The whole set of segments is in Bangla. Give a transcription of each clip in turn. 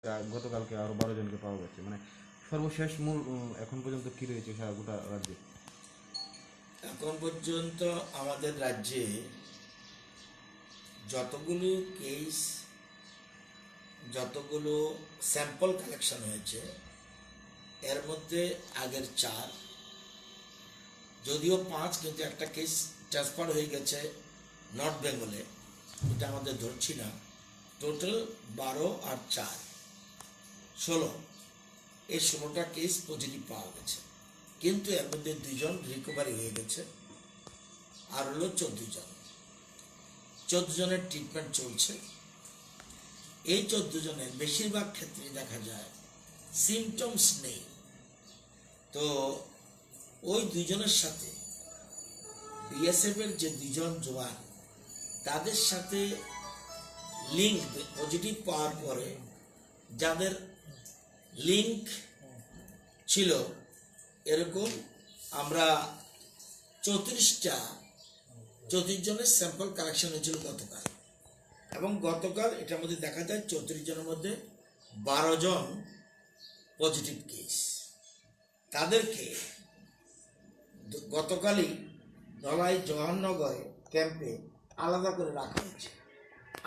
গতকালকে আরো 12 জনকে পাওয়া গেছে। মানে সর্বশেষ মূল এখন পর্যন্ত কি রয়েছে সারা গোটা রাজ্যে? এখন পর্যন্ত আমাদের রাজ্যে যতগুলো কেস, যতগুলো স্যাম্পল কালেকশন হয়েছে, এর মধ্যে আগের 4, যদিও 5, কিন্তু একটা কেস ট্রান্সফার হয়ে গেছে নর্থ বেঙ্গলে, এটা আমাদের ধরছি না। টোটাল 12 আর 4 16, এই 16টা কেস পজিটিভ পাওয়া গেছে। কিন্তু এর মধ্যে 2 জন রিকভারি হয়ে গেছে, আর হলো 14 জন। 14 জনের ট্রিটমেন্ট চলছে। এই 14 জনের বেশিরভাগ ক্ষেত্রে দেখা যায় সিমটমস নেই। তো ওই 2 জনের সাথে বিএসএফ এর যে 2 জন জওয়ান, তাদের সাথে লিঙ্ক পজিটিভ পাওয়ার পরে যাদের লিঙ্ক ছিল, এরকম আমরা 34 জনের স্যাম্পল কালেকশন হয়েছিল গতকাল। এবং গতকাল এটার মধ্যে দেখা যায় 34 জনের মধ্যে 12 জন পজিটিভ কেস। তাদেরকে গতকালই ধলাই জওয়াহরনগরে ক্যাম্পে আলাদা করে রাখা হয়েছে।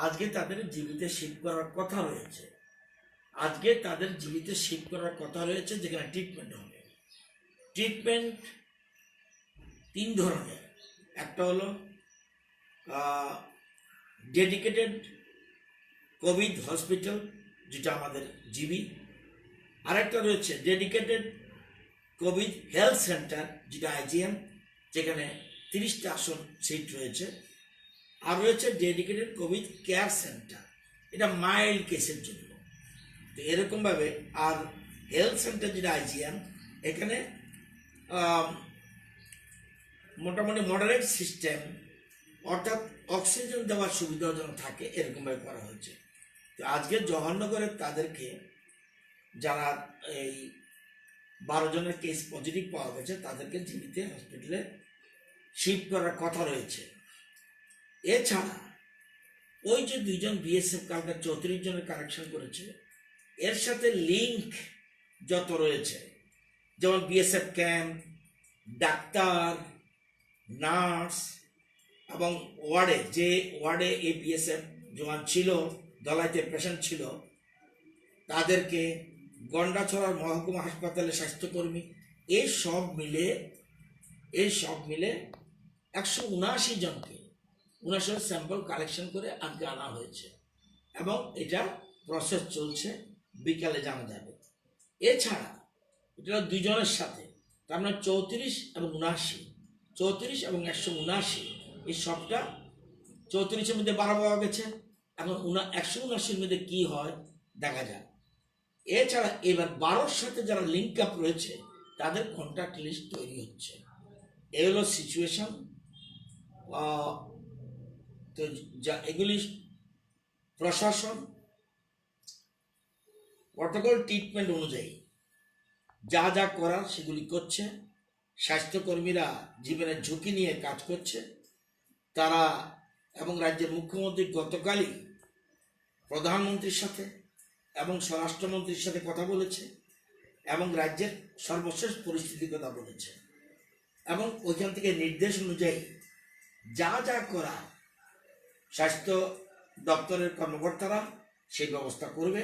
আজকে তাদের জীবিতে শিফট করার কথা রয়েছে। যেখানে ট্রিটমেন্ট হবে। ট্রিটমেন্ট 3 ধরনের। একটা হলো ডেডিকেটেড কোভিড হসপিটাল, যেটা আমাদের জিবি। আরেকটা রয়েছে ডেডিকেটেড কোভিড হেলথ সেন্টার, যেটা আইজিএম, যেখানে 30টা আসন সিট রয়েছে। আর রয়েছে ডেডিকেটেড কোভিড কেয়ার সেন্টার, এটা মাইল্ড কেসের জন্য। তো এরকমভাবে আর হেলথ সেন্টার যেটা আইজিএম, এখানে মোটামুটি মডারেট সিস্টেম, অর্থাৎ অক্সিজেন দেওয়ার সুবিধা যেন থাকে, এরকমভাবে করা হয়েছে। তো আজকে জওহরনগরে তাদেরকে, যারা এই 12 জনের কেস পজিটিভ পাওয়া গেছে, তাদেরকে জীবিত হসপিটালে শিফট করার কথা রয়েছে। এছাড়া ওই যে 2 জন বিএসএফ কালকে 34 জনের কালেকশন করেছে, এর সাথে লিঙ্ক যত রয়েছে, যেমন বিএসএফ ক্যাম্প, ডাক্তার, নার্স, এবং ওয়ার্ডে এই বিএসএফ জওয়ান ছিল, দলাইতে পেশেন্ট ছিল, তাদেরকে গন্ডাছড়ার মহকুমা হাসপাতালে স্বাস্থ্যকর্মী, এই সব মিলে 179 জনকে 79 স্যাম্পল কালেকশন করে আজকে আনা হয়েছে। এবং এটা প্রসেস চলছে, বিকালে জানা যাবে। এছাড়া এটা 2 জনের সাথে, তার মানে 34 এবং 179, এই সবটা 34-এর মধ্যে 12 পাওয়া গেছে। এখন 179-এর মধ্যে কি হয় দেখা যায়। এছাড়া এবার 12-র সাথে যারা লিঙ্ক আপ রয়েছে, তাদের কন্ট্যাক্ট লিস্ট তৈরি হচ্ছে। এই হলো সিচুয়েশন। তো এগুলি প্রশাসন প্রটোকল ট্রিটমেন্ট অনুযায়ী যা যা করার সেগুলি করছে। স্বাস্থ্যকর্মীরা জীবনের ঝুঁকি নিয়ে কাজ করছে তারা। এবং রাজ্যের মুখ্যমন্ত্রী গতকালই প্রধানমন্ত্রীর সাথে এবং স্বরাষ্ট্রমন্ত্রীর সাথে কথা বলেছে, এবং রাজ্যের সর্বশেষ পরিস্থিতির কথা বলেছে। এবং ওইখান থেকে নির্দেশ অনুযায়ী যা যা করা স্বাস্থ্য দপ্তরের কর্মকর্তারা সেই ব্যবস্থা করবে।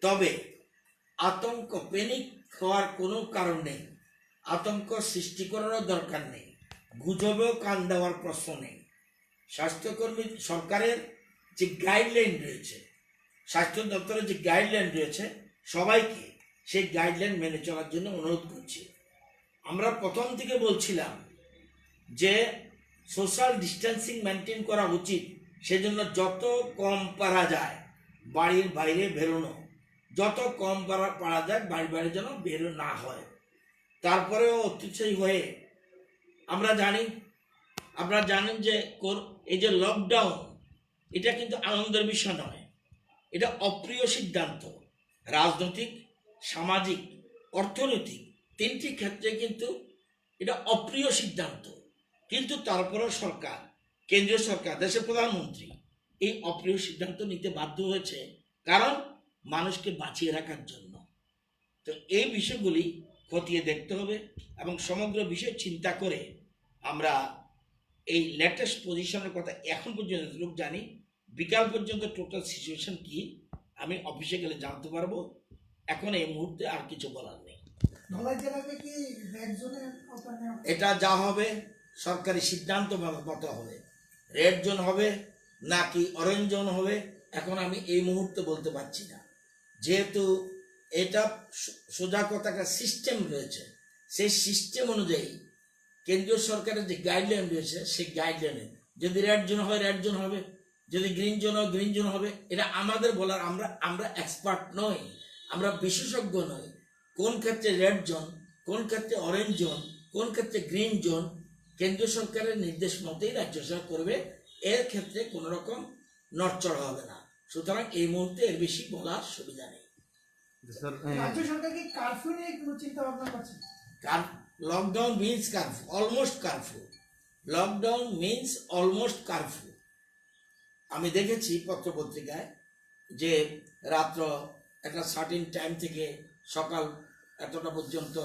তবে প্যানিক হওয়ার কোনো কারণ নেই, আতঙ্ক সৃষ্টি করারও দরকার নেই, গুজবেও কান দেওয়ার প্রশ্ন নেই। স্বাস্থ্যকর্মী সরকারের যে গাইডলাইন রয়েছে, স্বাস্থ্য দপ্তরের যে গাইডলাইন রয়েছে, সবাইকে সেই গাইডলাইন মেনে চলার জন্য অনুরোধ করছি। আমরা প্রথম থেকে বলছিলাম যে সোশ্যাল ডিস্টেন্সিং মেনটেন করা উচিত, সেজন্য যত কম পারা যায় বাড়ির বাইরে বেরোনো, যত কম পারা যায় বাড়ির বাইরে যেন বেরো না হয়। তারপরেও অতিশয় হয়ে আপনারা জানেন যে এই যে লকডাউন, এটা কিন্তু আনন্দের বিষয় নয়, এটা অপ্রিয় সিদ্ধান্ত। রাজনৈতিক, সামাজিক, অর্থনৈতিক 3টি ক্ষেত্রে কিন্তু এটা অপ্রিয় সিদ্ধান্ত। কিন্তু তারপরেও সরকার, কেন্দ্রীয় সরকার, দেশের প্রধানমন্ত্রী এই অপ্রিয় সিদ্ধান্ত নিতে বাধ্য হয়েছে। কারণ মানুষকে বাঁচিয়ে রাখার জন্য। তো এই বিষয়গুলি খতিয়ে দেখতে হবে এবং সমগ্র বিষয় চিন্তা করে আমরা এই লেটেস্ট পজিশনের কথা এখন পর্যন্ত যতটুকু জানি, বিকাল পর্যন্ত টোটাল সিচুয়েশন কি আমি অফিসে গেলে জানতে পারবো। এখন এই মুহূর্তে আর কিছু বলার নেই। ধলাই জেলাকে কি রেড জোনে আওতায় নেওয়া হবে? এটা যা হবে সরকারি সিদ্ধান্ত মতো হবে। রেড জোন হবে নাকি অরেঞ্জ জোন হবে এখন আমি এই মুহূর্তে বলতে পারছি না, যেহেতু এটা সোজা কথা একটা সিস্টেম রয়েছে। সেই সিস্টেম অনুযায়ী কেন্দ্রীয় সরকারের যে গাইডলাইন রয়েছে সেই গাইডলাইনে যদি রেড জোন হয় রেড জোন হবে, যদি গ্রিন জোন হয় গ্রিন জোন হবে। এটা আমাদের বলার, আমরা এক্সপার্ট নই, আমরা বিশেষজ্ঞ নই। কোন ক্ষেত্রে রেড জোন, কোন ক্ষেত্রে অরেঞ্জ জোন, কোন ক্ষেত্রে গ্রিন জোন কেন্দ্রীয় সরকারের নির্দেশ মতেই রাজ্য সরকার করবে। এর ক্ষেত্রে কোনো রকম নড়চড় হবে না। সুতরাং এই মুহূর্তে এর বেশি বলার সুবিধা নেই। স্যার রাজ্য সরকার কি কারফিউ নিয়ে কোনো চিন্তা ভাবনা করছে? Lockdown means curfew, almost curfew. Lockdown means almost curfew. আমি দেখেছি পত্রপত্রিকায় যে রাত্র একটা সার্টিন টাইম থেকে সকাল এতটা পর্যন্ত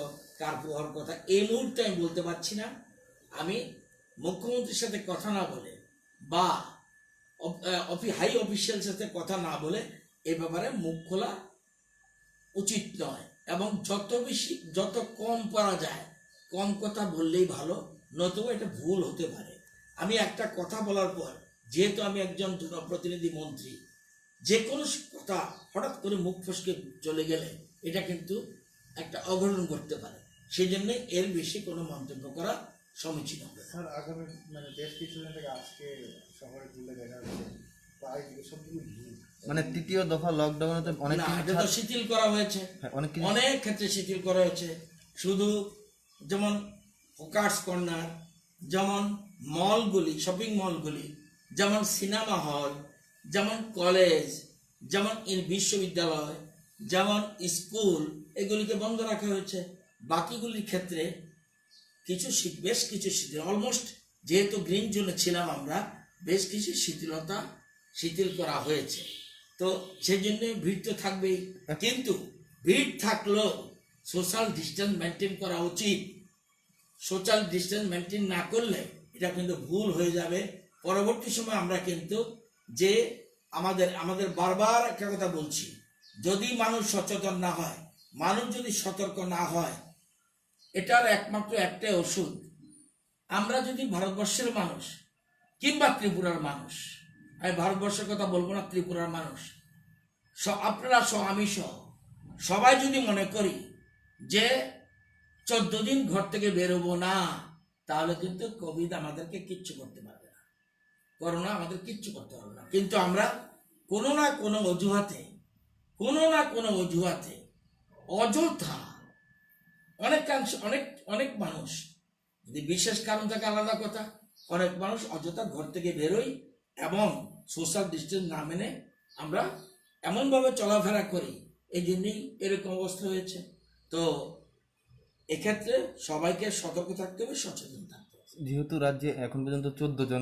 কারফিউ হওয়ার কথা। এই মুহূর্তে আমি বলতে পারছি না। আমি মুখ্যমন্ত্রীর সাথে কথা না বলে বা হাই অফিসিয়াল সাথে কথা না বলে এ ব্যাপারে মুখ খোলা উচিত নয়, এবং যত কম পারা যায় কম কথা বললেই ভালো, নতুবা এটা ভুল হতে পারে। আমি একটা কথা বলার পর, যেহেতু আমি একজন জনপ্রতিনিধি মন্ত্রী, যে কোনো কথা হঠাৎ করে মুখ ফসকে চলে গেলে এটা কিন্তু একটা অঘটন ঘটতে পারে। সেই জন্য এর বেশি কোনো মন্তব্য করা সমীচীন হবে। স্যার আগামী বেশ কিছুদিন থেকে আজকে শহরে ঘুরলে দেখা যাচ্ছে প্রায় সবগুলো ভিড়। মানে তৃতীয় দফা লকডাউনে তো অনেক না, কিছু এটা তো শিথিল করা হয়েছে, অনেক কিছু অনেক ক্ষেত্রে শিথিল করা হয়েছে। শুধু যেমন হকার্স কর্নার, যেমন মলগুলি, শপিং মলগুলি, যেমন সিনেমা হল, যেমন কলেজ, যেমন বিশ্ববিদ্যালয়, যেমন স্কুল, এগুলিকে বন্ধ রাখা হয়েছে। বাকিগুলির ক্ষেত্রে বেশ কিছু শিথিল, অলমোস্ট যেহেতু গ্রিন জোনে ছিলাম আমরা, বেশ কিছু শিথিল করা হয়েছে। তো সেই জন্য ভিড় তো থাকবেই, কিন্তু ভিড় থাকলেও সোশ্যাল ডিস্টেন্স মেনটেন করা উচিত। সোশ্যাল ডিস্টেন্স মেনটেন না করলে এটা কিন্তু ভুল হয়ে যাবে। পরবর্তী সময় আমরা কিন্তু যে আমাদের বারবার একটা কথা বলছি, যদি মানুষ সচেতন না হয়, মানুষ যদি সতর্ক না হয়, এটার একমাত্র একটাই ওষুধ। আমরা যদি ভারতবর্ষের মানুষ কিংবা ত্রিপুরার মানুষ, আমি ভারতবর্ষের কথা বলবো না, ত্রিপুরার মানুষ, আপনারা সহ আমি সহ সবাই যদি মনে করি যে 14 দিন ঘর থেকে বেরোবো না, তাহলে কিন্তু কোভিড আমাদেরকে কিচ্ছু করতে পারবে না, করোনা আমাদের কিচ্ছু করতে পারবে না। কিন্তু আমরা কোনো না কোনো অজুহাতে অযথা অনেক মানুষ, যদি বিশেষ কারণ থাকে আলাদা কথা, অনেক মানুষ অযথা ঘর থেকে বেরোই এবং সোশ্যাল ডিস্টেন্স না মেনে আমরা এমনভাবে চলাফেরা করি, এই জন্যই এরকম অবস্থা হয়েছে। তো এক্ষেত্রে সবাইকে সতর্ক থাকতে হবে, সচেতন থাকতে হবে। যেহেতু রাজ্যে এখন পর্যন্ত 14 জন